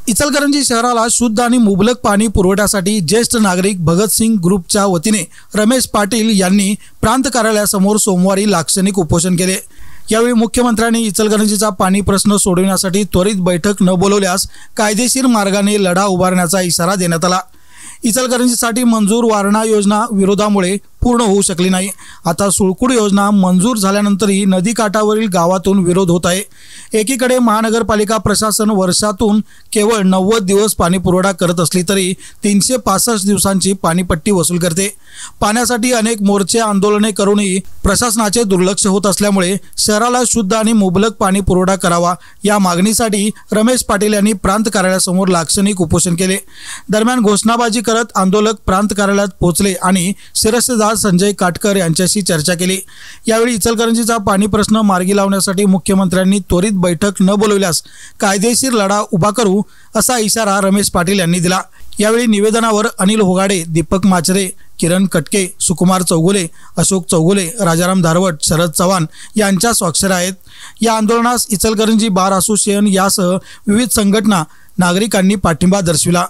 इचलकरंजी शहराला शुद्ध आणि मुबलक पाणी पुरवठ्यासाठी ज्येष्ठ नागरिक भगतसिंग ग्रुपच्या वतीने रमेश पाटील यांनी प्रांत कार्यालयासमोर सोमवारी लाक्षणिक उपोषण केले। यावेळी मुख्यमंत्र्यांनी इचलकरंजीचा पाणी प्रश्न सोडविण्यासाठी त्वरित बैठक न बोलवल्यास कायदेशीर मार्गाने लढा उभारण्याचा इशारा देण्यात आला। इचलकरंजीसाठी मंजूर वारणा योजना विरोधामुळे पूर्ण होऊ शकली नाही। आता सुळकुड योजना मंजूर झाल्यानंतरही नदीकाठावरील गावातून विरोध होत आहे। एकीकडे महानगरपालिका प्रशासन वर्षातून केवळ 90 दिवस पाणी पुरवठा करत असली तरी 365 दिवसांची पाणीपट्टी वसूल करते। पाण्यासाठी अनेक मोर्चे आंदोलने करूनही प्रशासनाचे दुर्लक्ष होत असल्यामुळे शहराला शुद्ध आणि मुबलक पाणी पुरवठा करावा या मागणीसाठी रमेश पाटील यांनी प्रांत कार्यालयासमोर लाक्षणिक उपोषण केले। दरम्यान घोषणाबाजी करत आंदोलक प्रांत कार्यालयात पोहोचले आणि शिरस्तेदार संजय काटकर यांच्याशी चर्चा केली। यावेळी इचलकरंजीचा पाणी प्रश्न मार्गी लावण्यासाठी मुख्यमंत्र्यांनी त्वरित बैठक न बोलवल्यास कायदेशीर लढा उभा करू असा इशारा रमेश पाटील यांनी दिला। यावेळी निवेदनावर अनिल होगाडे, दीपक माचरे, किरण कटके, सुकुमार चौगुले, अशोक चौगुले, राजाराम धारवट, शरद चव्हाण यांच्या स्वाक्षऱ्या आहेत। या आंदोलनास इचलकरंजी बार असोसिएशन यासह विविध संघटना नागरिकांनी पाठिंबा दर्शविला।